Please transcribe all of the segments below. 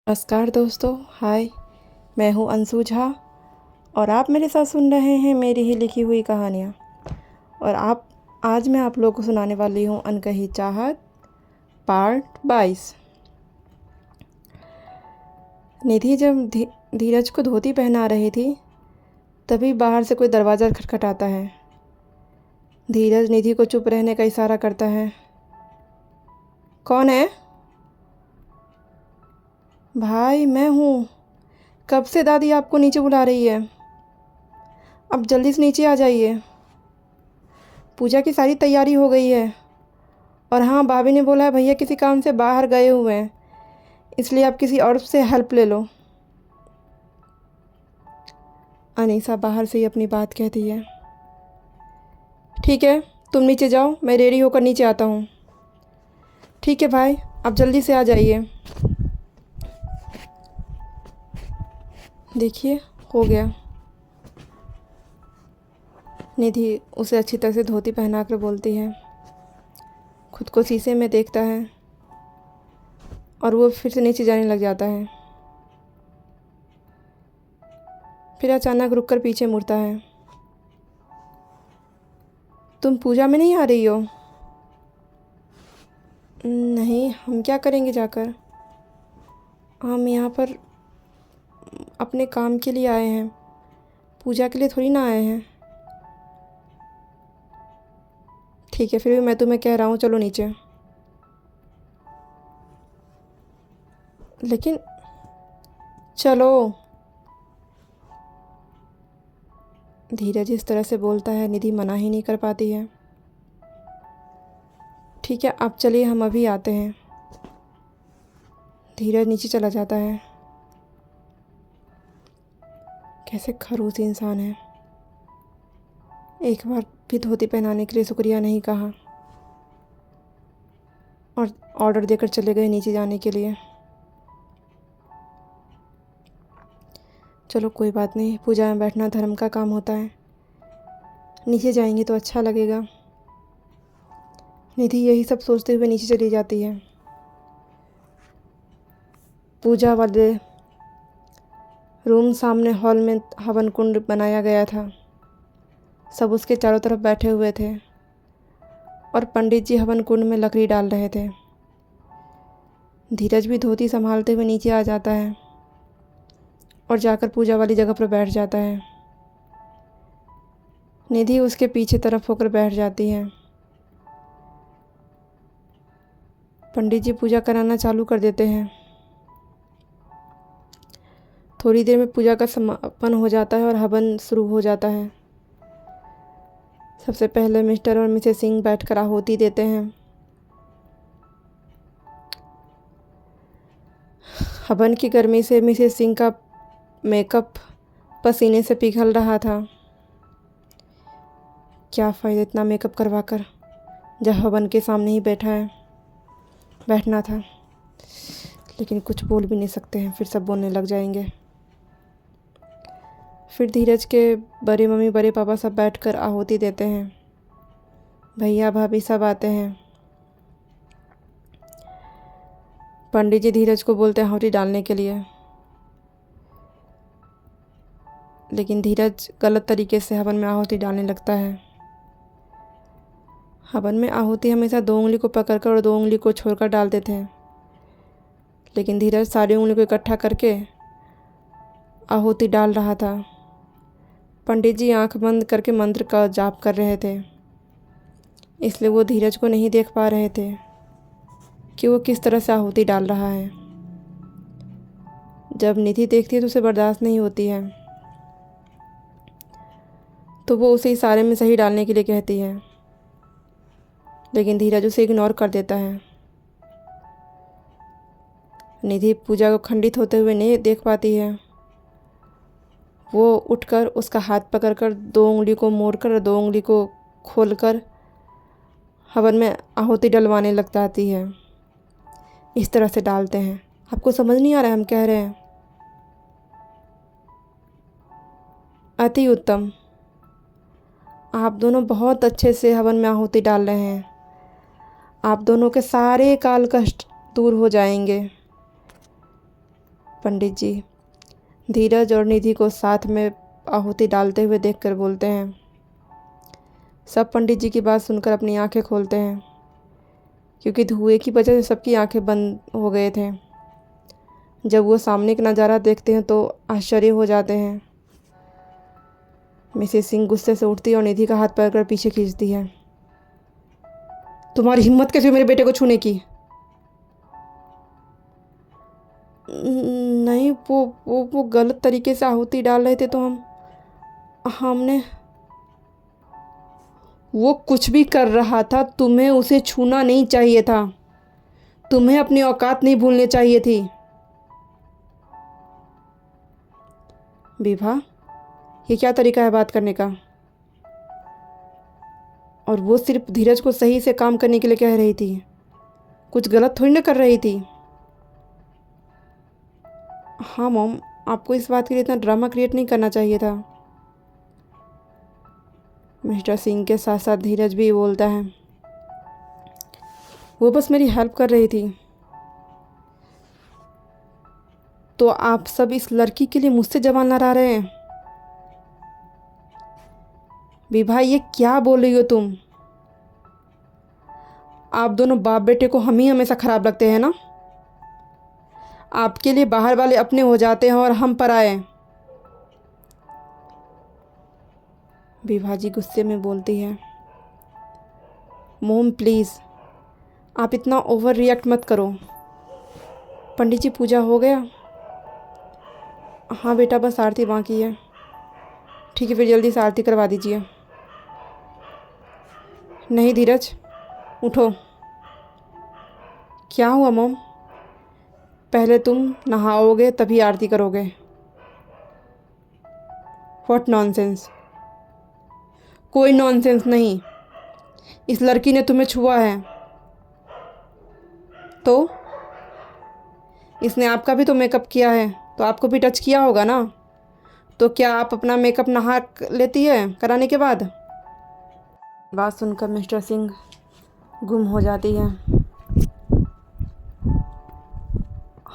नमस्कार दोस्तों, हाय। मैं हूँ अंशु झा और आप मेरे साथ सुन रहे हैं मेरी ही लिखी हुई कहानियाँ। और आज मैं आप लोगों को सुनाने वाली हूँ अनकही चाहत पार्ट 22। निधि जब धीरज को धोती पहना रही थी तभी बाहर से कोई दरवाज़ा खटखटाता है। धीरज निधि को चुप रहने का इशारा करता है। कौन है? भाई मैं हूँ। कब से दादी आपको नीचे बुला रही है। अब जल्दी से नीचे आ जाइए। पूजा की सारी तैयारी हो गई है। और हाँ, भाभी ने बोला है भैया किसी काम से बाहर गए हुए हैं, इसलिए आप किसी और से हेल्प ले लो। अनीसा बाहर से ही अपनी बात कहती है। ठीक है, तुम नीचे जाओ, मैं रेडी होकर नीचे आता हूँ। ठीक है भाई, आप जल्दी से आ जाइए। देखिए, हो गया। निधि उसे अच्छी तरह से धोती पहना कर बोलती है। खुद को शीशे में देखता है और वो फिर से नीचे जाने लग जाता है। फिर अचानक रुककर पीछे मुड़ता है। तुम पूजा में नहीं आ रही हो? नहीं, हम क्या करेंगे जाकर। हम यहाँ पर अपने काम के लिए आए हैं, पूजा के लिए थोड़ी ना आए हैं। ठीक है, फिर भी मैं तुम्हें कह रहा हूँ, चलो नीचे। लेकिन चलो। धीरज इस तरह से बोलता है, निधि मना ही नहीं कर पाती है। ठीक है, आप चलिए, हम अभी आते हैं। धीरज नीचे चला जाता है। कैसे खड़ूस इंसान है, एक बार भी धोती पहनाने के लिए शुक्रिया नहीं कहा और ऑर्डर देकर चले गए नीचे जाने के लिए। चलो कोई बात नहीं, पूजा में बैठना धर्म का काम होता है, नीचे जाएंगे तो अच्छा लगेगा। निधि यही सब सोचते हुए नीचे चली जाती है। पूजा वाले रूम सामने हॉल में हवन कुंड बनाया गया था। सब उसके चारों तरफ बैठे हुए थे और पंडित जी हवन कुंड में लकड़ी डाल रहे थे। धीरज भी धोती संभालते हुए नीचे आ जाता है और जाकर पूजा वाली जगह पर बैठ जाता है। निधि उसके पीछे तरफ होकर बैठ जाती है। पंडित जी पूजा कराना चालू कर देते हैं। थोड़ी देर में पूजा का समापन हो जाता है और हवन शुरू हो जाता है। सबसे पहले मिस्टर और मिसेस सिंह बैठकर आहुति देते हैं। हवन की गर्मी से मिसेस सिंह का मेकअप पसीने से पिघल रहा था। क्या फ़ायदा इतना मेकअप करवाकर, जब हवन के सामने ही बैठना था। लेकिन कुछ बोल भी नहीं सकते हैं, फिर सब बोलने लग जाएंगे। फिर धीरज के बड़े मम्मी बड़े पापा सब बैठकर आहुति देते हैं। भैया भाभी सब आते हैं। पंडित जी धीरज को बोलते हैं आहुति डालने के लिए, लेकिन धीरज गलत तरीके से हवन में आहुति डालने लगता है। हवन में आहुति हमेशा 2 उंगली को पकड़कर और 2 उंगली को छोड़कर डालते थे, लेकिन धीरज सारी उंगली को इकट्ठा करके आहुति डाल रहा था। पंडित जी आंख बंद करके मंत्र का जाप कर रहे थे, इसलिए वो धीरज को नहीं देख पा रहे थे कि वो किस तरह से आहुति डाल रहा है। जब निधि देखती है तो उसे बर्दाश्त नहीं होती है, तो वो उसे इशारे में सही डालने के लिए कहती है, लेकिन धीरज उसे इग्नोर कर देता है। निधि पूजा को खंडित होते हुए नहीं देख पाती है। वो उठकर उसका हाथ पकड़कर 2 उंगली को मोड़कर और 2 उंगली को खोलकर हवन में आहुति डलवाने लग जाती है। इस तरह से डालते हैं। आपको समझ नहीं आ रहा है हम कह रहे हैं? अति उत्तम, आप दोनों बहुत अच्छे से हवन में आहुति डाल रहे हैं। आप दोनों के सारे काल कष्ट दूर हो जाएंगे। पंडित जी धीरज और निधि को साथ में आहुति डालते हुए देखकर बोलते हैं। सब पंडित जी की बात सुनकर अपनी आंखें खोलते हैं, क्योंकि धुएं की वजह से सबकी आंखें बंद हो गए थे। जब वो सामने का नज़ारा देखते हैं तो आश्चर्य हो जाते हैं। मिसेस सिंह गुस्से से उठती है और निधि का हाथ पकड़कर पीछे खींचती है। तुम्हारी हिम्मत कैसे हुई मेरे बेटे को छूने की? नहीं, वो गलत तरीके से आहुति डाल रहे थे तो हमने वो कुछ भी कर रहा था, तुम्हें उसे छूना नहीं चाहिए था। तुम्हें अपनी औकात नहीं भूलनी चाहिए थी। विभा, ये क्या तरीका है बात करने का? और वो सिर्फ धीरज को सही से काम करने के लिए कह रही थी, कुछ गलत थोड़ी ना कर रही थी। हाँ मॉम, आपको इस बात के लिए इतना ड्रामा क्रिएट नहीं करना चाहिए था। मिस्टर सिंह के साथ साथ धीरज भी बोलता है, वो बस मेरी हेल्प कर रही थी। तो आप सब इस लड़की के लिए मुझसे जवान लड़ा रहे हैं? विभा, ये क्या बोल रही हो तुम? आप दोनों बाप बेटे को हम ही हमेशा खराब लगते हैं ना? आपके लिए बाहर वाले अपने हो जाते हैं और हम पराए। विभा जी गुस्से में बोलती है, मोम प्लीज़, आप इतना ओवर रिएक्ट मत करो। पंडित जी, पूजा हो गया? हाँ बेटा, बस आरती बाकी है। ठीक है, फिर जल्दी से आरती करवा दीजिए। नहीं धीरज, उठो। क्या हुआ मोम? पहले तुम नहाओगे तभी आरती करोगे। What nonsense? कोई नॉनसेंस नहीं। इस लड़की ने तुम्हें छुआ है तो इसने आपका भी तो मेकअप किया है, तो आपको भी टच किया होगा ना। तो क्या आप अपना मेकअप नहा लेती है कराने के बाद? बात सुनकर मिस्टर सिंह गुम हो जाती है।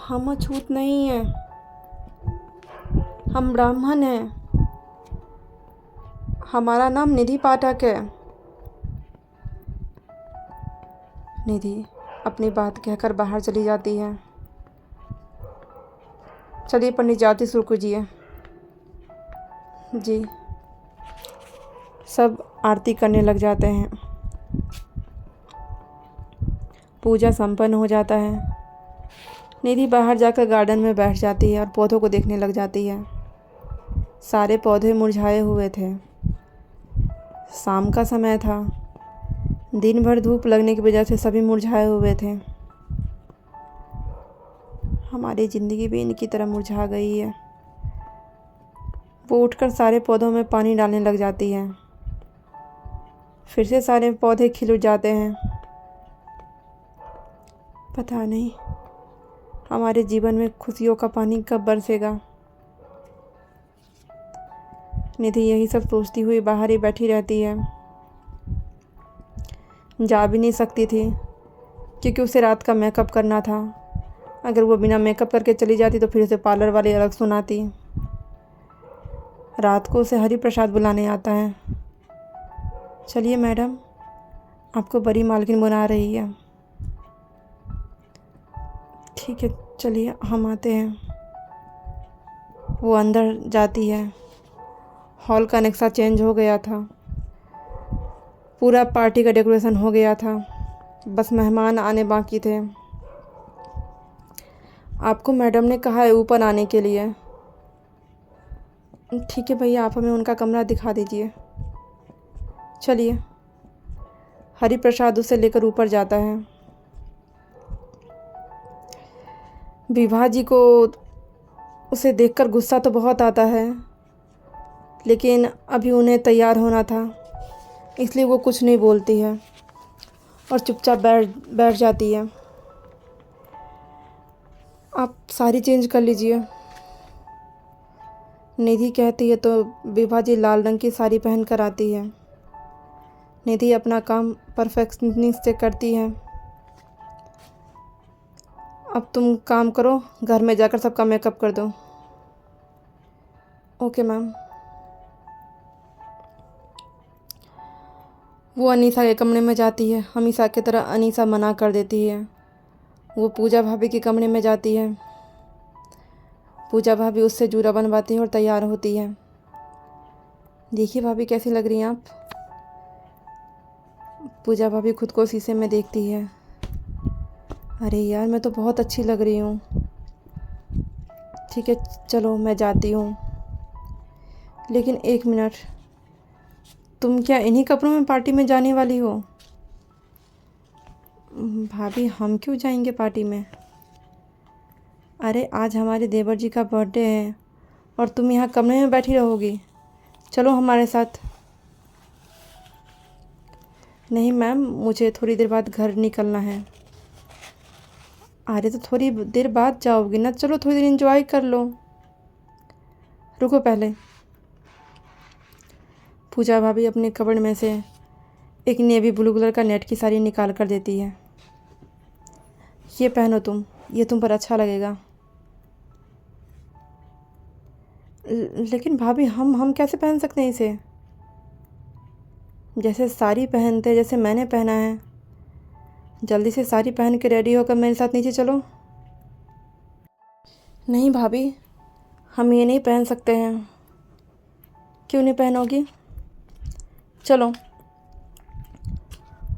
हम अछूत नहीं है, हम ब्राह्मण हैं। हमारा नाम निधि पाठक है। निधि अपनी बात कहकर बाहर चली जाती है। चलिए पंडित जी, आरती शुरू कीजिए। जी। सब आरती करने लग जाते हैं। पूजा संपन्न हो जाता है। निधि बाहर जाकर गार्डन में बैठ जाती है और पौधों को देखने लग जाती है। सारे पौधे मुरझाए हुए थे। शाम का समय था। दिन भर धूप लगने की वजह से सभी मुरझाए हुए थे। हमारी ज़िंदगी भी इनकी तरह मुरझा गई है। वो उठकर सारे पौधों में पानी डालने लग जाती है। फिर से सारे पौधे खिल उठ जाते हैं। पता नहीं हमारे जीवन में खुशियों का पानी कब बरसेगा। निधि यही सब सोचती हुई बाहर ही बैठी रहती है। जा भी नहीं सकती थी क्योंकि उसे रात का मेकअप करना था। अगर वो बिना मेकअप करके चली जाती तो फिर उसे पार्लर वाले अलग सुनाती। रात को उसे हरि प्रसाद बुलाने आता है। चलिए मैडम, आपको बड़ी मालकिन बुला रही है। ठीक है, चलिए हम आते हैं। वो अंदर जाती है। हॉल का नक्शा चेंज हो गया था। पूरा पार्टी का डेकोरेशन हो गया था, बस मेहमान आने बाकी थे। आपको मैडम ने कहा है ऊपर आने के लिए। ठीक है भैया, आप हमें उनका कमरा दिखा दीजिए। चलिए। हरि प्रसाद उसे लेकर ऊपर जाता है। विभा जी को उसे देखकर गुस्सा तो बहुत आता है, लेकिन अभी उन्हें तैयार होना था, इसलिए वो कुछ नहीं बोलती है और चुपचाप बैठ जाती है। आप साड़ी चेंज कर लीजिए, निधि कहती है तो विभा जी लाल रंग की साड़ी पहन कर आती है। निधि अपना काम परफेक्शनिस्ट से करती है अब तुम काम करो, घर में जाकर सबका मेकअप कर दो। Okay ma'am. वो अनीसा के कमरे में जाती है। हमेशा की तरह अनीसा मना कर देती है। वो पूजा भाभी के कमरे में जाती है। पूजा भाभी उससे जूड़ा बनवाती है और तैयार होती है। देखिए भाभी कैसी लग रही हैं आप। पूजा भाभी खुद को शीशे में देखती है। अरे यार, मैं तो बहुत अच्छी लग रही हूँ। ठीक है चलो मैं जाती हूँ। लेकिन एक मिनट, तुम क्या इन्हीं कपड़ों में पार्टी में जाने वाली हो? भाभी हम क्यों जाएंगे पार्टी में? अरे आज हमारे देवर जी का बर्थडे है और तुम यहाँ कमरे में बैठी रहोगी? चलो हमारे साथ। नहीं मैम, मुझे थोड़ी देर बाद घर निकलना है। अरे तो थोड़ी देर बाद जाओगी ना, चलो थोड़ी देर एंजॉय कर लो। रुको पहले। पूजा भाभी अपने कपड़ में से एक नेवी ब्लू कलर का नेट की साड़ी निकाल कर देती है। ये पहनो तुम, ये तुम पर अच्छा लगेगा। लेकिन भाभी हम कैसे पहन सकते हैं इसे? जैसे साड़ी पहनते, जैसे मैंने पहना है। जल्दी से साड़ी पहन के रेडी होकर मेरे साथ नीचे चलो। नहीं भाभी, हम ये नहीं पहन सकते हैं। क्यों नहीं पहनोगी? चलो।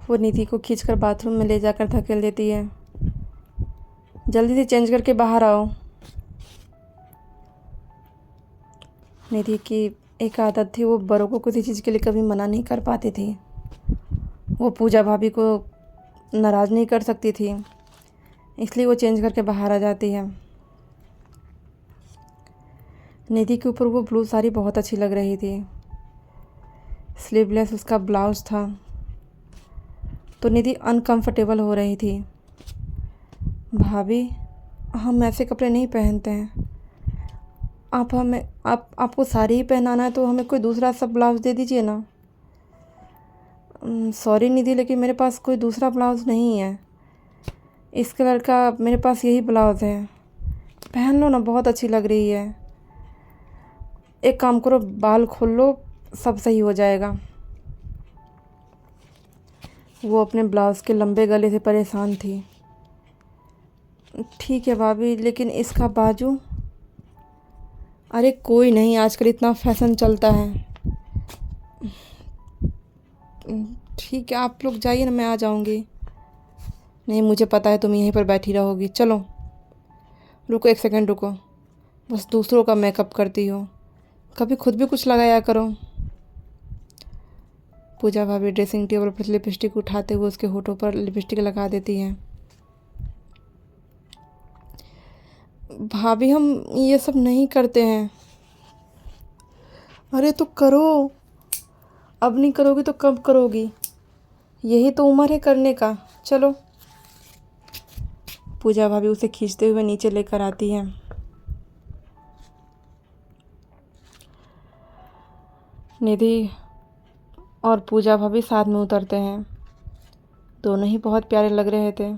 वो निधि को खींचकर बाथरूम में ले जाकर धकेल देती है। जल्दी से चेंज करके बाहर आओ। निधि की एक आदत थी, वो बड़ों को किसी चीज़ के लिए कभी मना नहीं कर पाती थी। वो पूजा भाभी को नाराज़ नहीं कर सकती थी, इसलिए वो चेंज करके बाहर आ जाती है। निधि के ऊपर वो ब्लू साड़ी बहुत अच्छी लग रही थी। स्लीवलेस उसका ब्लाउज था, तो निधि अनकंफर्टेबल हो रही थी। भाभी, हम ऐसे कपड़े नहीं पहनते हैं। आपको साड़ी ही पहनाना है तो हमें कोई दूसरा सा ब्लाउज़ दे दीजिए ना। सॉरी निधि, लेकिन मेरे पास कोई दूसरा ब्लाउज़ नहीं है। इस कलर का मेरे पास यही ब्लाउज़ है। पहन लो ना, बहुत अच्छी लग रही है। एक काम करो, बाल खोल लो, सब सही हो जाएगा। वो अपने ब्लाउज़ के लंबे गले से परेशान थी। ठीक है भाभी, लेकिन इसका बाजू? अरे कोई नहीं, आजकल इतना फैशन चलता है। ठीक है, आप लोग जाइए ना, मैं आ जाऊंगी। नहीं, मुझे पता है तुम यहीं पर बैठी रहोगी। चलो रुको, एक सेकंड रुको। बस दूसरों का मेकअप करती हो, कभी खुद भी कुछ लगाया करो। पूजा भाभी ड्रेसिंग टेबल पर लिपस्टिक उठाते हुए उसके होठों पर लिपस्टिक लगा देती हैं। भाभी हम ये सब नहीं करते हैं। अरे तो करो, अब नहीं करोगी तो कब करोगी? यही तो उम्र है करने का। चलो। पूजा भाभी उसे खींचते हुए नीचे लेकर आती हैं। निधि और पूजा भाभी साथ में उतरते हैं। दोनों ही बहुत प्यारे लग रहे थे।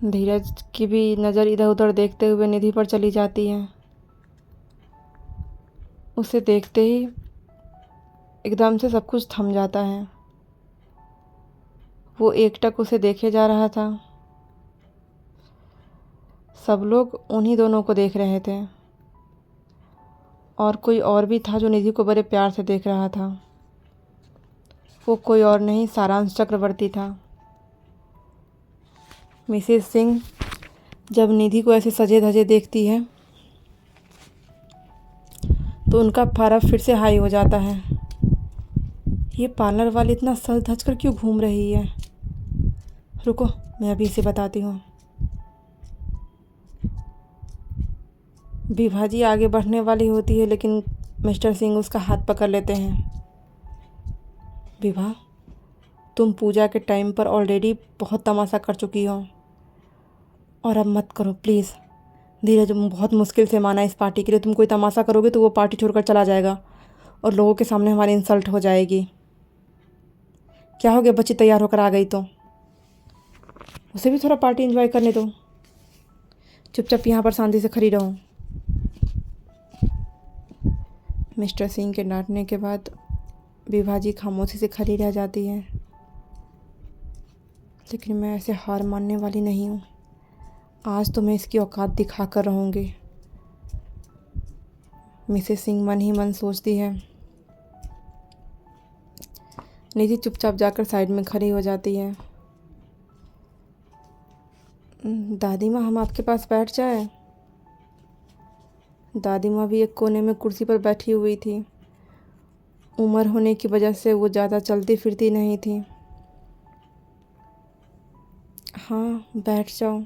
धीरज की भी नज़र इधर उधर देखते हुए निधि पर चली जाती है। उसे देखते ही एकदम से सब कुछ थम जाता है। वो एकटक उसे देखे जा रहा था। सब लोग उन्हीं दोनों को देख रहे थे, और कोई और भी था जो निधि को बड़े प्यार से देख रहा था। वो कोई और नहीं, सारांश चक्रवर्ती था। मिसेस सिंह जब निधि को ऐसे सजे धजे देखती है तो उनका पारा फिर से हाई हो जाता है। ये पार्लर वाली इतना सज धज कर क्यों घूम रही है? रुको, मैं अभी इसे बताती हूँ। विभा जी आगे बढ़ने वाली होती है, लेकिन मिस्टर सिंह उसका हाथ पकड़ लेते हैं। विभा, तुम पूजा के टाइम पर ऑलरेडी बहुत तमाशा कर चुकी हो, और अब मत करो प्लीज़। धीरज बहुत मुश्किल से माना इस पार्टी के लिए। तुम कोई तमाशा करोगे तो वो पार्टी छोड़कर चला जाएगा और लोगों के सामने हमारी इंसल्ट हो जाएगी। क्या हो गया, बच्ची तैयार होकर आ गई तो? उसे भी थोड़ा पार्टी एंजॉय करने दो। चुपचाप यहाँ पर शांति से खड़ी रहो। मिस्टर सिंह के डांटने के बाद विभा जी खामोशी से खड़ी रह जाती है। लेकिन मैं ऐसे हार मानने वाली नहीं हूँ। आज तो मैं इसकी औकात दिखा कर रहूँगी। मिसेस सिंह मन ही मन सोचती है। निधि चुपचाप जाकर साइड में खड़ी हो जाती है। दादी माँ, हम आपके पास बैठ जाए? दादी माँ भी एक कोने में कुर्सी पर बैठी हुई थी। उम्र होने की वजह से वो ज़्यादा चलती फिरती नहीं थी। हाँ, बैठ जाओ।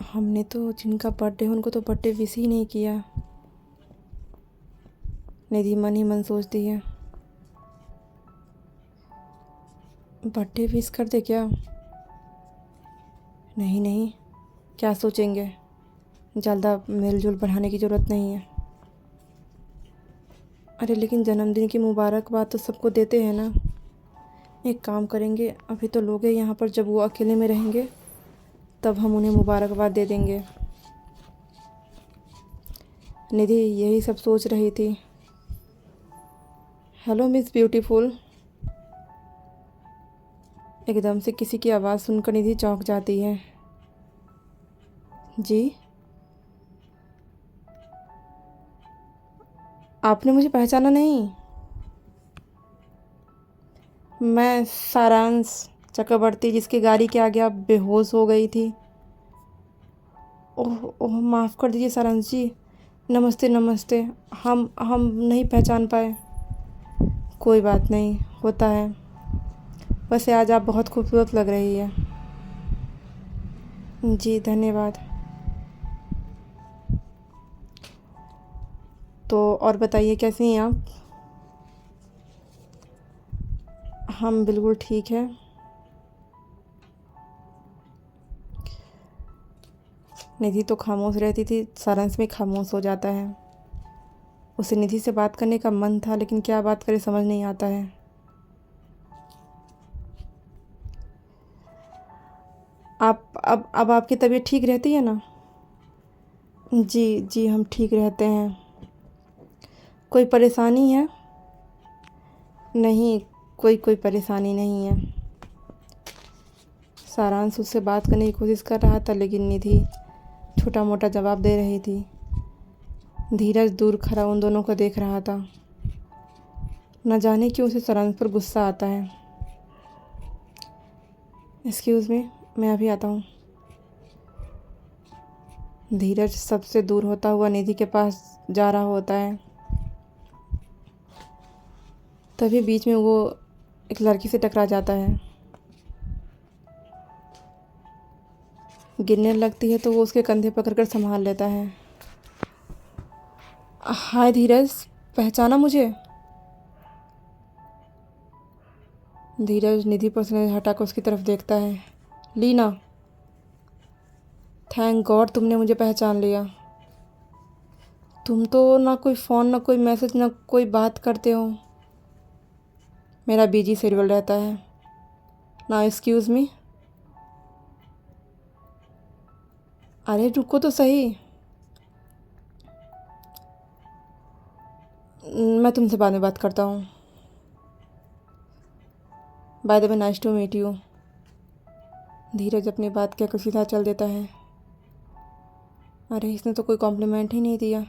हमने तो जिनका बर्थडे उनको तो बर्थडे विश ही नहीं किया। निधि मन ही मन सोचती है। बर्थडे विश कर दे क्या? नहीं नहीं, क्या सोचेंगे? ज़्यादा मेलजोल बढ़ाने की ज़रूरत नहीं है। अरे लेकिन जन्मदिन की मुबारकबाद तो सबको देते हैं ना। एक काम करेंगे, अभी तो लोग हैं यहाँ पर, जब वो अकेले में रहेंगे तब हम उन्हें मुबारकबाद दे देंगे। निधि यही सब सोच रही थी। Hello miss beautiful. एकदम से किसी की आवाज़ सुनकर निधि चौंक जाती है। जी, आपने मुझे पहचाना नहीं? मैं सारांश चक्रवर्ती, जिसकी गाड़ी के आगे आप बेहोश हो गई थी। ओह ओह, माफ़ कर दीजिए सारांश जी। नमस्ते नमस्ते। हम नहीं पहचान पाए। कोई बात नहीं, होता है। वैसे आज आप बहुत खूबसूरत लग रही है। जी धन्यवाद। तो और बताइए, कैसी हैं आप? हम बिल्कुल ठीक है। निधि तो खामोश रहती थी, सारांश में खामोश हो जाता है। उसे निधि से बात करने का मन था, लेकिन क्या बात करे समझ नहीं आता है। आप अब आपकी तबीयत ठीक रहती है ना? जी जी, हम ठीक रहते हैं। कोई परेशानी है? नहीं, कोई परेशानी नहीं है। सारांश उससे बात करने की कोशिश कर रहा था, लेकिन निधि छोटा मोटा जवाब दे रही थी। धीरज दूर खड़ा उन दोनों को देख रहा था। न जाने क्यों उसे सारांश पर गुस्सा आता है। एक्सक्यूज़ मी, मैं अभी आता हूँ। धीरज सबसे दूर होता हुआ निधि के पास जा रहा होता है। तभी बीच में वो एक लड़की से टकरा जाता है। गिरने लगती है तो वो उसके कंधे पकड़कर संभाल लेता है। हाय धीरज, पहचाना मुझे? धीरज निधि पर से हटाकर उसकी तरफ देखता है। लीना, थैंक गॉड तुमने मुझे पहचान लिया। तुम तो ना कोई फ़ोन, ना कोई मैसेज, ना कोई बात करते हो। मेरा बिजी शेड्यूल रहता है ना। Excuse me. अरे रुको तो सही, मैं तुमसे बाद में बात करता हूँ। By the way, nice to meet you. Dheeraj अपनी बात कहकर सीधा चल देता है। अरे इसने तो कोई कॉम्प्लीमेंट ही नहीं दिया।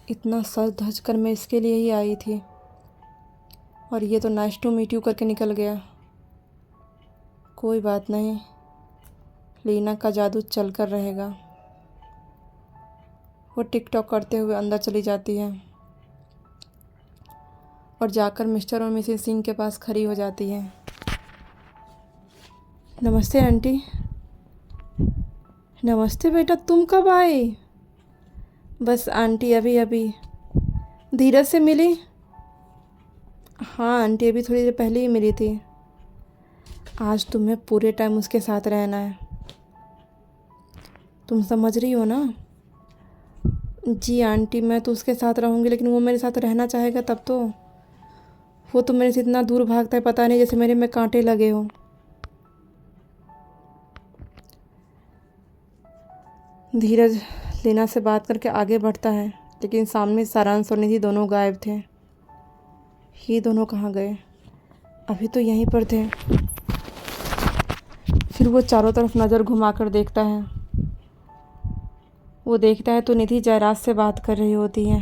इतना सज धज कर मैं इसके लिए ही आई थी, और ये तो नाइस टू मीट यू करके निकल गया। कोई बात नहीं, लीना का जादू चल कर रहेगा। वो टिकटॉक करते हुए अंदर चली जाती है और जाकर मिस्टर और मिसेस सिंह के पास खड़ी हो जाती है। नमस्ते आंटी। नमस्ते बेटा, तुम कब आए? बस आंटी अभी अभी। धीरज से मिली? हाँ आंटी, अभी थोड़ी देर पहले ही मिली थी। आज तुम्हें पूरे टाइम उसके साथ रहना है, तुम समझ रही हो ना? जी आंटी, मैं तो उसके साथ रहूँगी, लेकिन वो मेरे साथ रहना चाहेगा तब तो। वो तो मेरे से इतना दूर भागता है, पता नहीं जैसे मेरे में कांटे लगे हो। धीरज लीना से बात करके आगे बढ़ता है, लेकिन सामने सारांश और निधि दोनों गायब थे। ये दोनों कहाँ गए? अभी तो यहीं पर थे। फिर वो चारों तरफ नज़र घुमाकर देखता है। वो देखता है तो निधि जयराज से बात कर रही होती है।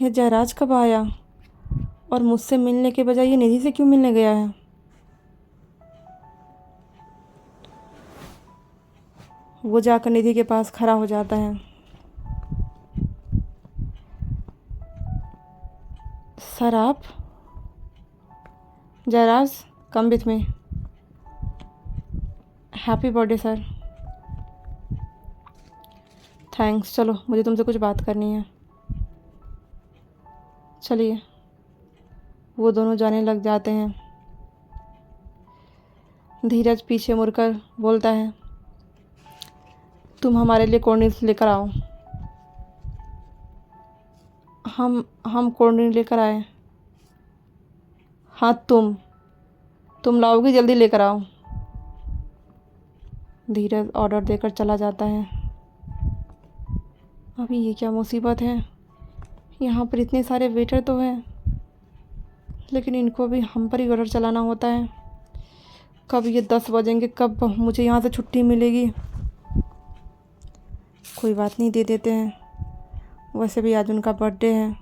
ये जयराज कब आया और मुझसे मिलने के बजाय ये निधि से क्यों मिलने गया है? वो जाकर निधि के पास खड़ा हो जाता है। सर आप? Jayraj, come with me. Happy birthday sir. Thanks. चलो मुझे तुमसे कुछ बात करनी है। चलिए। वो दोनों जाने लग जाते हैं। धीरज पीछे मुड़कर बोलता है, तुम हमारे लिए कोल्ड ड्रिंक्स लेकर आओ। हम कोल्ड ड्रिंक लेकर आए। हाँ तुम लाओगी, जल्दी लेकर आओ। धीरज ऑर्डर देकर चला जाता है। अभी ये क्या मुसीबत है? यहाँ पर इतने सारे वेटर तो हैं, लेकिन इनको भी हम पर ही ऑर्डर चलाना होता है। कब ये 10 बजेंगे, कब मुझे यहाँ से छुट्टी मिलेगी? कोई बात नहीं, दे देते हैं। वैसे भी आज उनका बर्थडे है,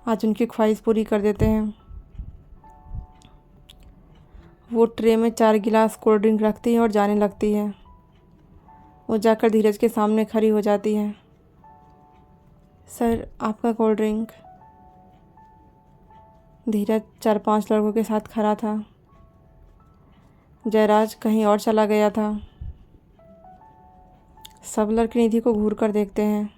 आज उनकी ख्वाहिश पूरी कर देते हैं। वो ट्रे में 4 गिलास कोल्ड ड्रिंक रखती है और जाने लगती है। वो जाकर धीरज के सामने खड़ी हो जाती है। सर आपका कोल्ड ड्रिंक। धीरज 4-5 लड़कों के साथ खड़ा था। जयराज कहीं और चला गया था। सब लड़के निधि को घूर कर देखते हैं।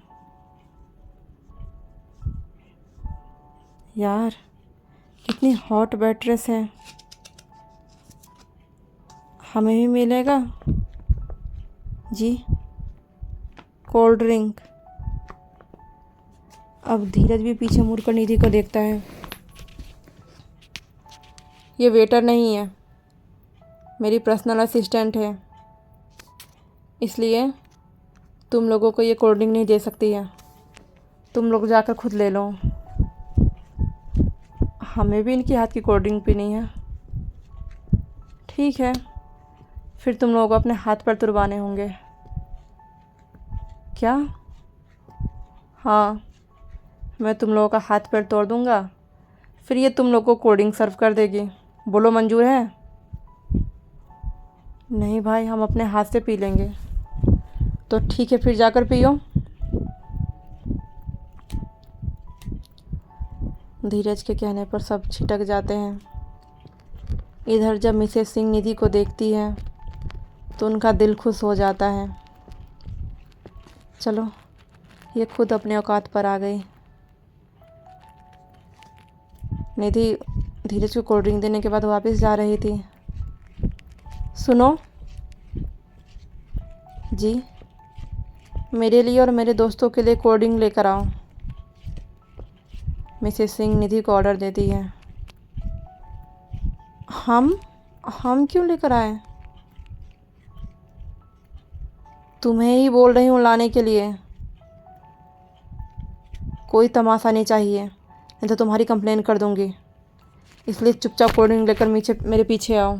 यार कितनी हॉट वेट्रेस है, हमें भी मिलेगा जी कोल्ड ड्रिंक। अब धीरज भी पीछे मुड़कर निधि को देखता है। ये वेटर नहीं है, मेरी पर्सनल असिस्टेंट है, इसलिए तुम लोगों को ये कोल्ड ड्रिंक नहीं दे सकती है। तुम लोग जाकर खुद ले लो। हमें भी इनकी हाथ की कोल्ड ड्रिंक पीनी है। ठीक है, फिर तुम लोगों को अपने हाथ पैर तुड़वाने होंगे। क्या? हाँ, मैं तुम लोगों का हाथ पैर तोड़ दूँगा, फिर ये तुम लोगों को कोल्ड ड्रिंक सर्व कर देगी। बोलो मंजूर है? नहीं भाई, हम अपने हाथ से पी लेंगे। तो ठीक है, फिर जाकर पियो। धीरज के कहने पर सब छिटक जाते हैं। इधर जब मिसेस सिंह निधि को देखती है तो उनका दिल खुश हो जाता है। चलो, ये खुद अपने औकात पर आ गई। निधि धीरज को कोल्ड ड्रिंक देने के बाद वापस जा रही थी। सुनो जी, मेरे लिए और मेरे दोस्तों के लिए कोल्ड ड्रिंक लेकर आओ। मिसेस सिंह निधि को ऑर्डर देती है। हम क्यों लेकर आए? तुम्हें ही बोल रही हूँ लाने के लिए। कोई तमाशा नहीं चाहिए, नहीं तो तुम्हारी कंप्लेन कर दूँगी। इसलिए चुपचाप कोल्ड ड्रिंक लेकर मेरे पीछे आओ।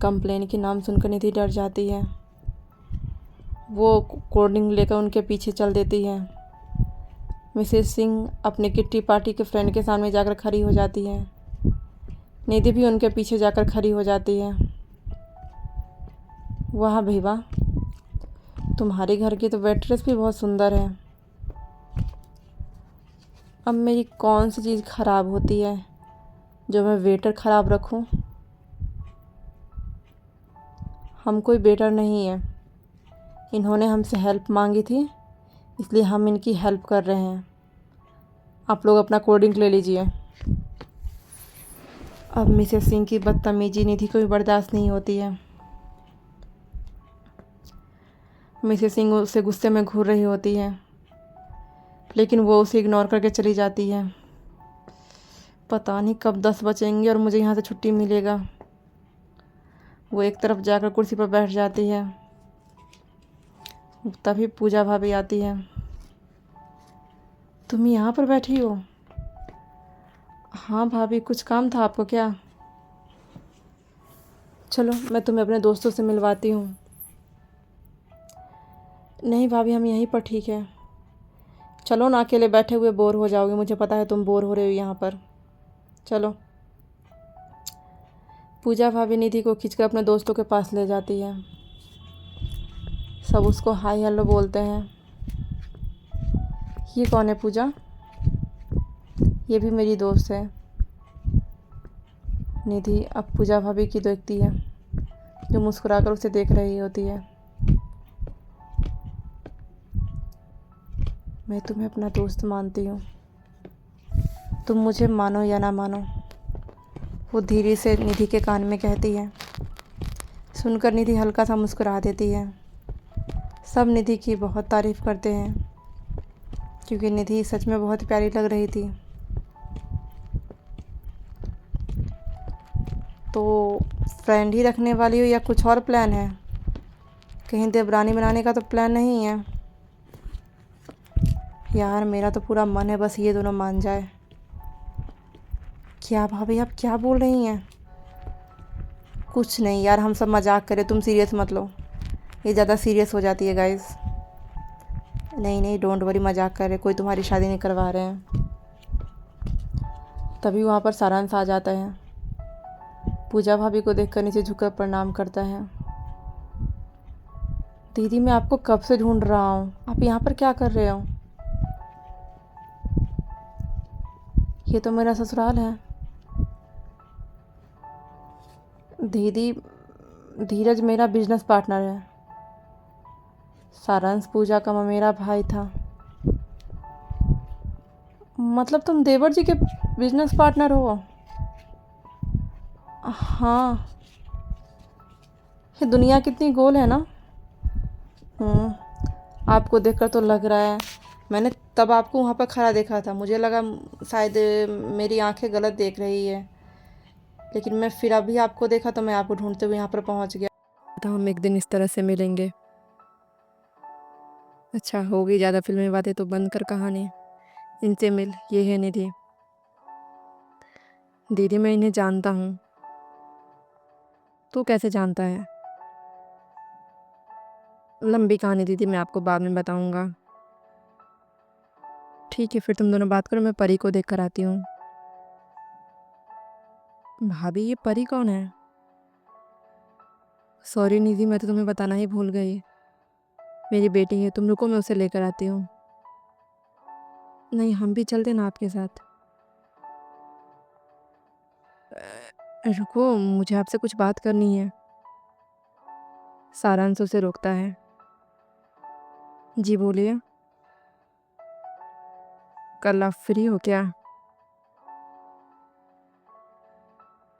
कंप्लेन के नाम सुनकर निधि डर जाती है। वो कोल्ड ड्रिंक लेकर उनके पीछे चल देती है। मिसेस सिंह अपने किट्टी पार्टी के फ्रेंड के सामने जाकर खड़ी हो जाती है। निधि भी उनके पीछे जाकर खड़ी हो जाती है। वाह भाई वाह, तुम्हारे घर की तो वेट्रेस भी बहुत सुंदर है। अब मेरी कौन सी चीज़ ख़राब होती है जो मैं वेटर ख़राब रखूं? हम कोई वेटर नहीं है, इन्होंने हमसे हेल्प मांगी थी, इसलिए हम इनकी हेल्प कर रहे हैं। आप लोग अपना कोल्ड ड्रिंक ले लीजिए। अब मिसेस सिंह की बदतमीजी निधि को भी बर्दाश्त नहीं होती है। मिसेस सिंह उससे गुस्से में घूर रही होती है। लेकिन वो उसे इग्नोर करके चली जाती है। पता नहीं कब 10 बजेंगे और मुझे यहाँ से छुट्टी मिलेगा। वो एक तरफ जाकर कुर्सी पर बैठ जाती है। तभी पूजा भाभी आती है। तुम यहाँ पर बैठी हो? हाँ भाभी, कुछ काम था आपको क्या? चलो मैं तुम्हें अपने दोस्तों से मिलवाती हूँ। नहीं भाभी, हम यहीं पर ठीक है। चलो ना, अकेले बैठे हुए बोर हो जाओगे, मुझे पता है तुम बोर हो रहे हो यहाँ पर। चलो। पूजा भाभी निधि को खींचकर अपने दोस्तों के पास ले जाती है। सब उसको हाय हेलो बोलते हैं। ये कौन है पूजा? ये भी मेरी दोस्त है। निधि अब पूजा भाभी की देखती है, जो मुस्कुराकर उसे देख रही होती है। मैं तुम्हें अपना दोस्त मानती हूँ, तुम मुझे मानो या ना मानो, वो धीरे से निधि के कान में कहती है। सुनकर निधि हल्का सा मुस्कुरा देती है। सब निधि की बहुत तारीफ़ करते हैं, क्योंकि निधि सच में बहुत प्यारी लग रही थी। तो फ्रेंड ही रखने वाली हो या कुछ और प्लान है? कहीं देवरानी बनाने का तो प्लान नहीं है? यार मेरा तो पूरा मन है बस ये दोनों मान जाए। क्या भाभी, आप क्या बोल रही हैं? कुछ नहीं यार, हम सब मजाक करें, तुम सीरियस मत लो। ये ज़्यादा सीरियस हो जाती है गाइस। नहीं नहीं, डोंट वरी, मजाक कर रहे, कोई तुम्हारी शादी नहीं करवा रहे हैं। तभी वहाँ पर सारांश आ जाता है। पूजा भाभी को देखकर नीचे झुककर प्रणाम करता है। दीदी, मैं आपको कब से ढूंढ रहा हूँ, आप यहाँ पर क्या कर रहे हो? ये तो मेरा ससुराल है। दीदी, धीरज मेरा बिजनेस पार्टनर है। सारांश पूजा का मेरा भाई था। मतलब तुम देवर जी के बिजनेस पार्टनर हो? हाँ। ये दुनिया कितनी गोल है ना। आपको देखकर तो लग रहा है। मैंने तब आपको वहाँ पर खड़ा देखा था, मुझे लगा शायद मेरी आंखें गलत देख रही है, लेकिन मैं फिर अभी आपको देखा तो मैं आपको ढूंढते हुए यहाँ पर पहुँच गया। तो हम एक दिन इस तरह से मिलेंगे। अच्छा, हो गई ज़्यादा फिल्मी बातें तो बंद कर कहानी। इनसे मिल, ये है निधि। दीदी, मैं इन्हें जानता हूँ। तू कैसे जानता है? लंबी कहानी दीदी, मैं आपको बाद में बताऊँगा। ठीक है, फिर तुम दोनों बात करो, मैं परी को देख कर आती हूँ। भाभी, ये परी कौन है? सॉरी निधि, मैं तो तुम्हें बताना ही भूल गई। मेरी बेटी है, तुम रुको, मैं उसे लेकर आती हूँ। नहीं, हम भी चलते ना आपके साथ। रुको, मुझे आपसे कुछ बात करनी है। सारांश उसे रोकता है। जी बोलिए। कल आप फ्री हो क्या?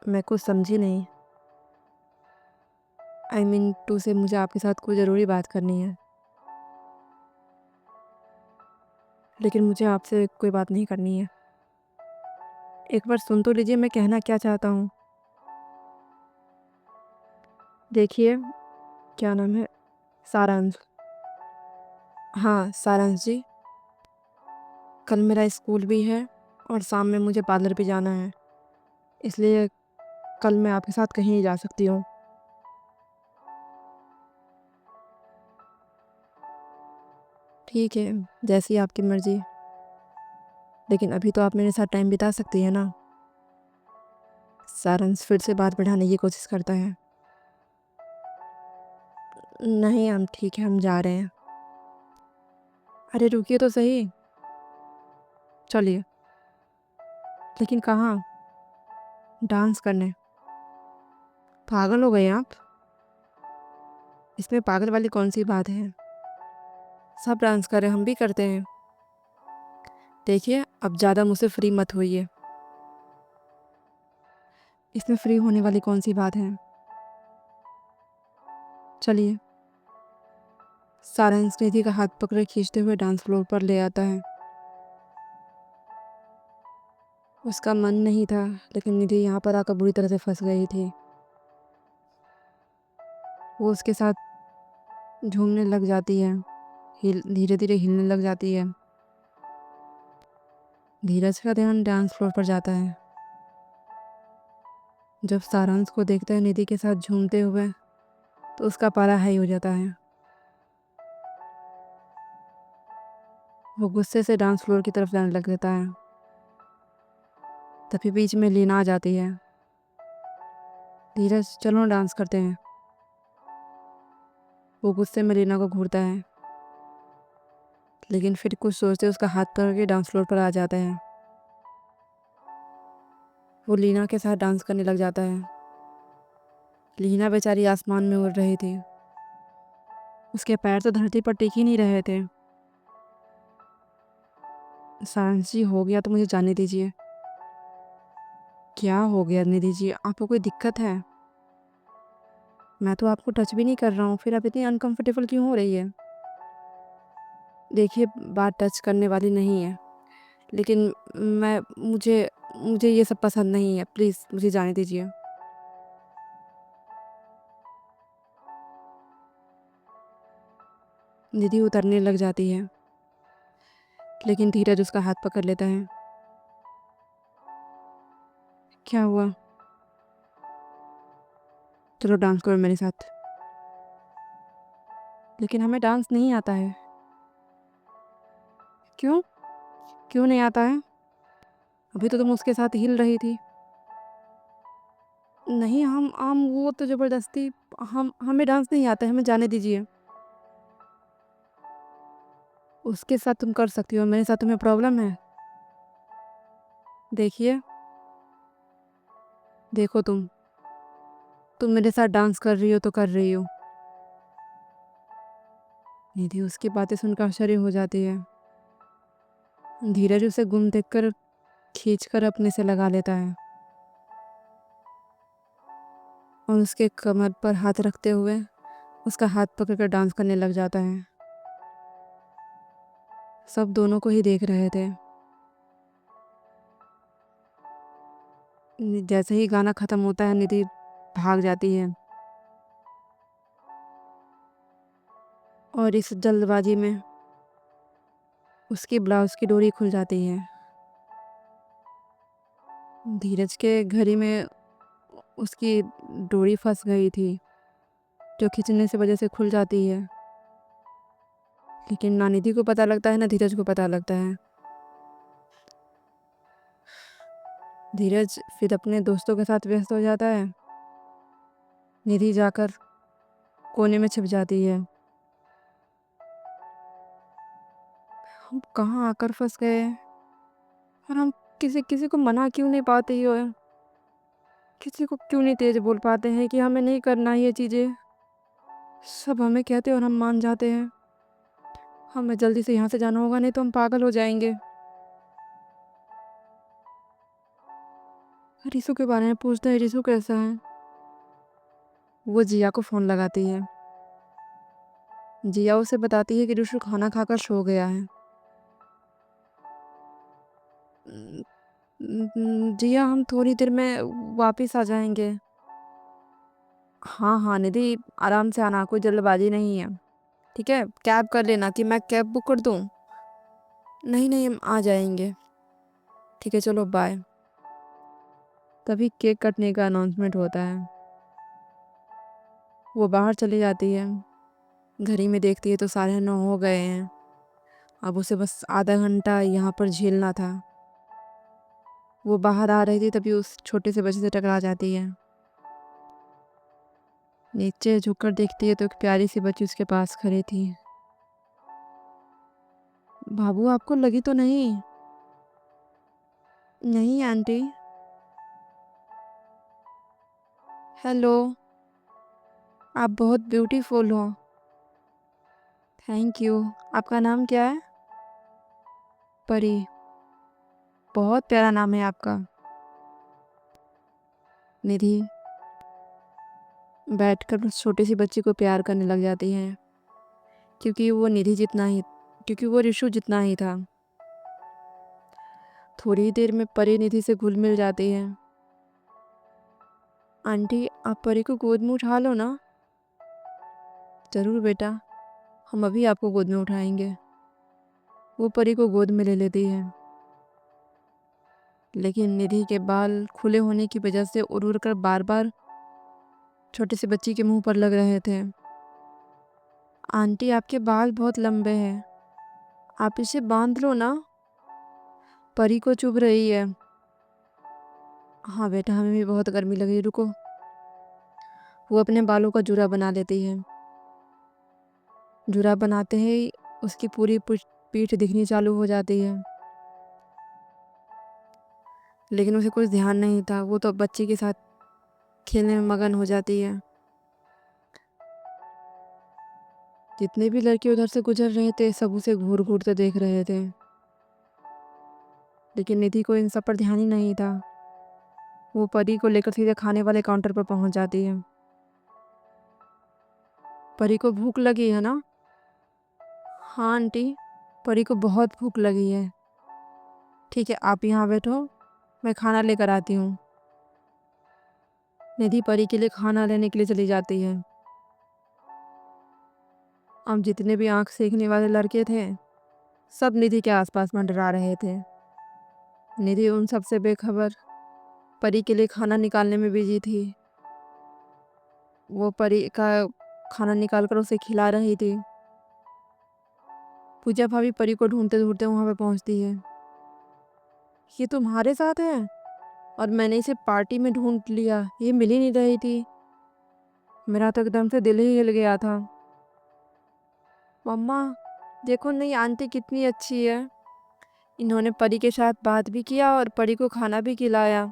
मैं कुछ समझी नहीं। आई मीन टू से मुझे आपके साथ कोई ज़रूरी बात करनी है, लेकिन मुझे आपसे कोई बात नहीं करनी है। एक बार सुन तो लीजिए मैं कहना क्या चाहता हूँ। देखिए, क्या नाम है? सारांश। हाँ सारांश जी, कल मेरा स्कूल भी है और शाम में मुझे पार्लर भी जाना है, इसलिए कल मैं आपके साथ कहीं नहीं जा सकती हूँ। ठीक है, जैसी आपकी मर्ज़ी, लेकिन अभी तो आप मेरे साथ टाइम बिता सकती हैं ना। सारांश फिर से बात बढ़ाने की कोशिश करता है। नहीं, हम ठीक है, हम जा रहे हैं। अरे रुकिए तो सही। चलिए। लेकिन कहाँ? डांस करने? पागल हो गए आप? इसमें पागल वाली कौन सी बात है? सब डांस कर रहे हैं, हम भी करते हैं। देखिए, अब ज़्यादा मुझसे फ्री मत होइए। इसमें फ्री होने वाली कौन सी बात है? चलिए। सारांश निधि का हाथ पकड़े खींचते हुए डांस फ्लोर पर ले आता है। उसका मन नहीं था, लेकिन निधि यहाँ पर आकर बुरी तरह से फंस गई थी। वो उसके साथ झूमने लग जाती है, धीरे धीरे हिलने लग जाती है। धीरज का ध्यान डांस फ्लोर पर जाता है। जब सारांश को देखता है निधि के साथ झूमते हुए, तो उसका पारा हाई हो जाता है। वो गुस्से से डांस फ्लोर की तरफ जाने लग जाता है। तभी बीच में लीना आ जाती है। धीरज, चलो डांस करते हैं। वो गुस्से में लीना को घूरता है, लेकिन फिर कुछ सोचते उसका हाथ पकड़ के डांस फ्लोर पर आ जाता है। वो लीना के साथ डांस करने लग जाता है। लीना बेचारी आसमान में उड़ रही थी। उसके पैर तो धरती पर टिक ही नहीं रहे थे। सारांश जी, हो गया तो मुझे जाने दीजिए। क्या हो गया निधि जी, आपको कोई दिक्कत है? मैं तो आपको टच भी नहीं कर रहा हूँ, फिर आप इतनी अनकंफर्टेबल क्यों हो रही है? देखिए, बात टच करने वाली नहीं है, लेकिन मुझे मुझे ये सब पसंद नहीं है। प्लीज़ मुझे जाने दीजिए। निधि उतरने लग जाती है, लेकिन धीरज उसका हाथ पकड़ लेता है। क्या हुआ? चलो डांस करो मेरे साथ। लेकिन हमें डांस नहीं आता है। क्यों? क्यों नहीं आता है? अभी तो तुम उसके साथ हिल रही थी। नहीं, हम वो तो ज़बरदस्ती, हमें डांस नहीं आता है, हमें जाने दीजिए। उसके साथ तुम कर सकती हो, मेरे साथ तुम्हें प्रॉब्लम है? देखिए, देखो तुम मेरे साथ डांस कर रही हो तो कर रही हो। निधि उसकी बातें सुनकर आश्चर्य हो जाती है। धीरज उसे गुम देखकर खींचकर अपने से लगा लेता है और उसके कमर पर हाथ रखते हुए उसका हाथ पकड़कर डांस करने लग जाता है। सब दोनों को ही देख रहे थे। जैसे ही गाना खत्म होता है, निधि भाग जाती है और इस जल्दबाजी में उसकी ब्लाउज की डोरी खुल जाती है। धीरज के घड़ी में उसकी डोरी फंस गई थी, जो खींचने से वजह से खुल जाती है। लेकिन ना निधि को पता लगता है, ना धीरज को पता लगता है। धीरज फिर अपने दोस्तों के साथ व्यस्त हो जाता है। निधि जाकर कोने में छिप जाती है। हम कहाँ आकर फंस गए हैं? और हम किसी किसी को मना क्यों नहीं पाते हो? किसी को क्यों नहीं तेज बोल पाते हैं कि हमें नहीं करना ये चीज़ें? सब हमें कहते हैं और हम मान जाते हैं। हमें जल्दी से यहाँ से जाना होगा, नहीं तो हम पागल हो जाएंगे। रिसु के बारे में पूछते हैं, रिसु कैसा है? वो जिया को फ़ोन लगाती है। जिया उसे बताती है कि रिसु खाना खाकर सो गया है। जिया, हम थोड़ी देर में वापस आ जाएंगे। हाँ हाँ निधि, आराम से आना, कोई जल्दबाजी नहीं है। ठीक है, कैब कर लेना कि मैं कैब बुक कर दूँ? नहीं नहीं, हम आ जाएंगे। ठीक है, चलो बाय। तभी केक कटने का अनाउंसमेंट होता है। वो बाहर चली जाती है। घड़ी में देखती है तो 9:30 हो गए हैं। अब उसे बस आधा घंटा यहाँ पर झेलना था। वो बाहर आ रही थी, तभी उस छोटे से बच्चे से टकरा जाती है। नीचे झुककर देखती है तो एक प्यारी सी बच्ची उसके पास खड़ी थी। बाबू, आपको लगी तो नहीं? नहीं आंटी। हेलो, आप बहुत ब्यूटीफुल हो। Thank you. आपका नाम क्या है? परी। बहुत प्यारा नाम है आपका। निधि बैठकर उस छोटी सी बच्ची को प्यार करने लग जाती है, क्योंकि वो रिशु जितना ही था। थोड़ी ही देर में परी निधि से घुल मिल जाती है। आंटी, आप परी को गोद में उठा लो ना। जरूर बेटा, हम अभी आपको गोद में उठाएंगे। वो परी को गोद में ले लेती है, लेकिन निधि के बाल खुले होने की वजह से उड़ उड़ कर बार बार छोटे से बच्ची के मुंह पर लग रहे थे। आंटी, आपके बाल बहुत लंबे हैं, आप इसे बांध लो ना। परी को चुभ रही है। हाँ बेटा, हमें भी बहुत गर्मी लग रही, रुको। वो अपने बालों का जूरा बना लेती है। जूरा बनाते ही उसकी पूरी पीठ दिखनी चालू हो जाती है, लेकिन उसे कुछ ध्यान नहीं था। वो तो बच्ची के साथ खेलने में मगन हो जाती है। जितने भी लड़के उधर से गुजर रहे थे सब उसे घूर घूर कर देख रहे थे, लेकिन निधि को इन सब पर ध्यान ही नहीं था। वो परी को लेकर सीधे खाने वाले काउंटर पर पहुंच जाती है। परी को भूख लगी है ना? हाँ आंटी, परी को बहुत भूख लगी है। ठीक है, आप यहाँ बैठो, मैं खाना लेकर आती हूँ। निधि परी के लिए खाना लेने के लिए चली जाती है। अब जितने भी आंख सेकने वाले लड़के थे सब निधि के आसपास मंडरा रहे थे। निधि उन सबसे बेखबर परी के लिए खाना निकालने में बिजी थी। वो परी का खाना निकालकर उसे खिला रही थी। पूजा भाभी परी को ढूंढते ढूंढते वहां पर पहुंचती है। ये तुम्हारे साथ है? और मैंने इसे पार्टी में ढूंढ लिया, ये मिल ही नहीं रही थी। मेरा तो एकदम से दिल ही हिल गया था। मम्मा, देखो नई आंटी कितनी अच्छी है। इन्होंने परी के साथ बात भी किया और परी को खाना भी खिलाया।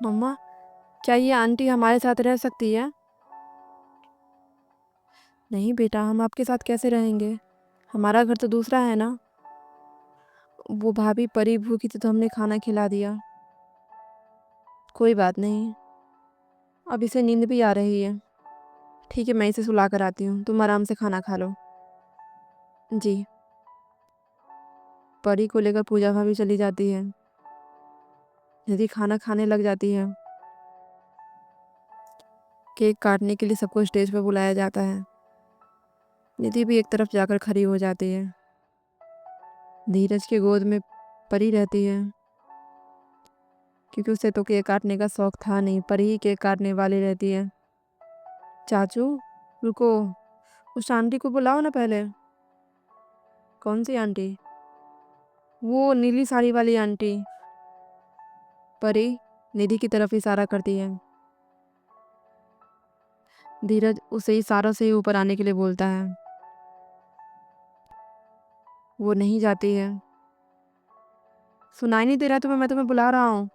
मम्मा, क्या ये आंटी हमारे साथ रह सकती है? नहीं बेटा, हम आपके साथ कैसे रहेंगे? हमारा घर तो दूसरा है ना। वो भाभी परी भूखी थी तो हमने खाना खिला दिया। कोई बात नहीं, अब इसे नींद भी आ रही है। ठीक है, मैं इसे सुला कर आती हूँ, तुम आराम से खाना खा लो। जी। परी को लेकर पूजा भाभी चली जाती है। निधि खाना खाने लग जाती है। केक काटने के लिए सबको स्टेज पर बुलाया जाता है। निधि भी एक तरफ जाकर खड़ी हो जाती है। धीरज के गोद में परी रहती है, क्योंकि उसे तो केक काटने का शौक था नहीं। परी ही केक काटने वाली रहती है। चाचू रुको, उस आंटी को बुलाओ ना पहले। कौन सी आंटी? वो नीली साड़ी वाली आंटी। परी निधि की तरफ इशारा करती है। धीरज उसे इशारों से ही ऊपर आने के लिए बोलता है। वो नहीं जाती है। सुनाई नहीं दे रहा तुम्हें? मैं तुम्हें बुला रहा हूँ।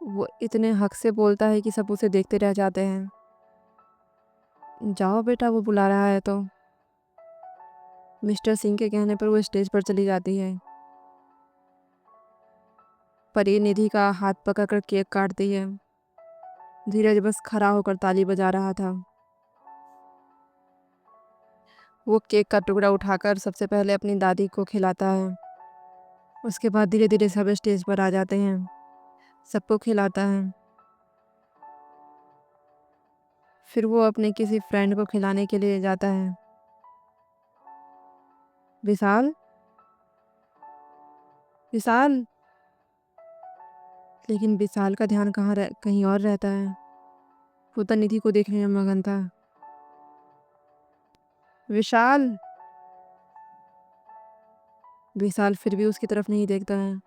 वो इतने हक से बोलता है कि सब उसे देखते रह जाते हैं। जाओ बेटा, वो बुला रहा है तो। मिस्टर सिंह के कहने पर वो स्टेज पर चली जाती है। परी निधि का हाथ पकड़कर केक काटती है। धीरज बस खड़ा होकर ताली बजा रहा था। वो केक का टुकड़ा उठाकर सबसे पहले अपनी दादी को खिलाता है। उसके बाद धीरे धीरे सब स्टेज पर आ जाते हैं, सबको खिलाता है। फिर वो अपने किसी फ्रेंड को खिलाने के लिए जाता है। विशाल, विशाल। लेकिन विशाल का ध्यान कहीं और रहता है। वो तो निधि को देखने में मगन था। विशाल। विशाल फिर भी उसकी तरफ नहीं देखता है।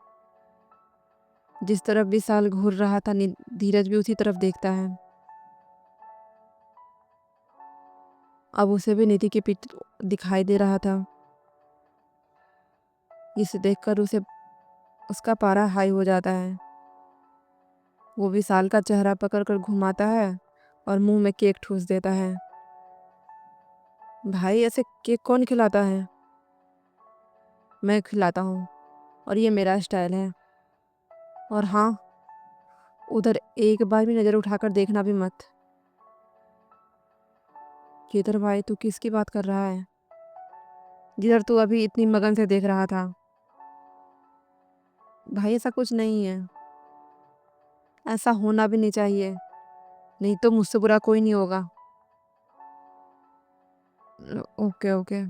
जिस तरफ विशाल घूर रहा था धीरज भी उसी तरफ देखता है। अब उसे भी निधि की पीठ दिखाई दे रहा था। इसे देखकर उसे उसका पारा हाई हो जाता है। वो विशाल का चेहरा पकड़कर घुमाता है और मुंह में केक ठूस देता है। भाई, ऐसे केक कौन खिलाता है? मैं खिलाता हूँ, और ये मेरा स्टाइल है। और हाँ, उधर एक बार भी नजर उठाकर देखना भी मत। किधर भाई, तू किसकी बात कर रहा है? जिधर तू अभी इतनी मगन से देख रहा था। भाई ऐसा कुछ नहीं है, ऐसा होना भी नहीं चाहिए, नहीं तो मुझसे बुरा कोई नहीं होगा। Okay okay.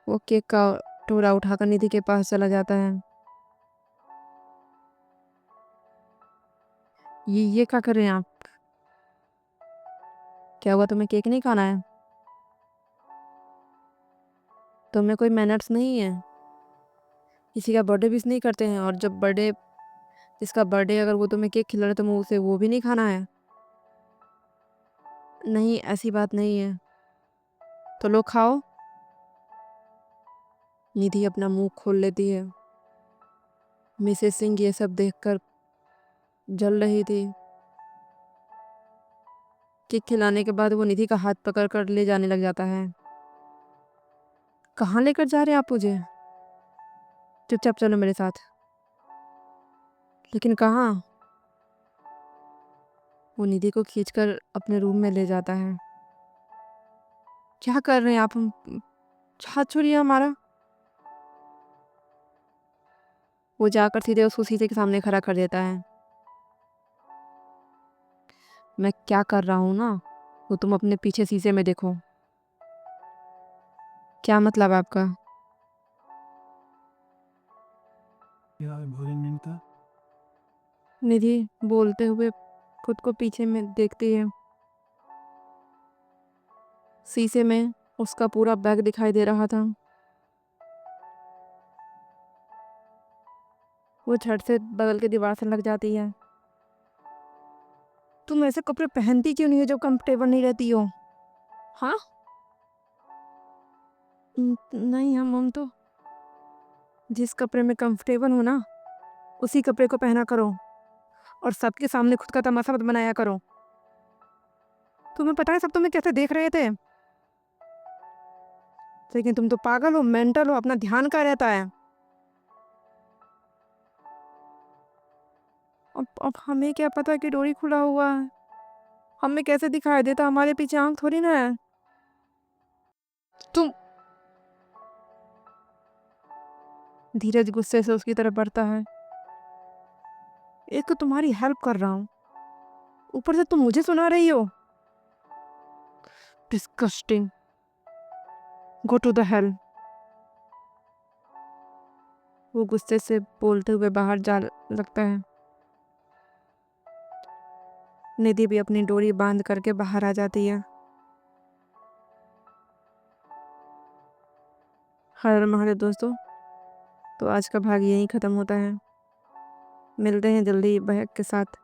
वो केक का टुकड़ा उठाकर निधि के पास चला जाता है। ये क्या कर रहे हैं आप? क्या हुआ, तुम्हें केक नहीं खाना है? तुम्हें कोई मैनर्स नहीं है? किसी का बर्थडे विश नहीं करते हैं, और जब बर्थडे, जिसका बर्थडे अगर वो तुम्हें केक खिला रहे तो उसे वो भी नहीं खाना है? नहीं, ऐसी बात नहीं है। तो लो खाओ। निधि अपना मुंह खोल लेती है। मिसेस सिंह ये सब देखकर जल रही थी। केक खिलाने के बाद वो निधि का हाथ पकड़ कर ले जाने लग जाता है। कहाँ लेकर जा रहे हैं आप मुझे? चुपचाप चलो मेरे साथ। लेकिन कहाँ? वो निधि को खींचकर अपने रूम में ले जाता है। क्या कर रहे हैं आप? हाथ छोड़िए हमारा। वो जाकर सीधे उसको शीशे के सामने खड़ा कर देता है। मैं क्या कर रहा हूँ ना, वो तुम अपने पीछे शीशे में देखो। क्या मतलब आपका? भोजन नहीं था। निधि बोलते हुए खुद को पीछे में देखती है। शीशे में उसका पूरा बैग दिखाई दे रहा था। वो झट से बगल के दीवार से लग जाती है। तुम ऐसे कपड़े पहनती क्यों नहीं हो जब कंफर्टेबल नहीं रहती हो? हाँ? नहीं, हम तो जिस कपड़े में कंफर्टेबल हो ना, उसी कपड़े को पहना करो, और सबके सामने खुद का तमाशा मत बनाया करो। तुम्हें पता है सब तुम्हें कैसे देख रहे थे? लेकिन तुम तो पागल हो, मेंटल हो, अपना ध्यान कहाँ रहता है? अब हमें क्या पता कि डोरी खुला हुआ है? हमें कैसे दिखाई देता? हमारे पीछे आंख थोड़ी ना है। तुम। धीरज गुस्से से उसकी तरफ बढ़ता है। एक तो तुम्हारी हेल्प कर रहा हूँ, ऊपर से तुम मुझे सुना रही हो। Disgusting. Go to the hell. वो गुस्से से बोलते हुए बाहर जा लगता है। निधि भी अपनी डोरी बांध करके बाहर आ जाती है। हर महादेव दोस्तों, तो आज का भाग यहीं ख़त्म होता है। मिलते हैं जल्दी बहक के साथ।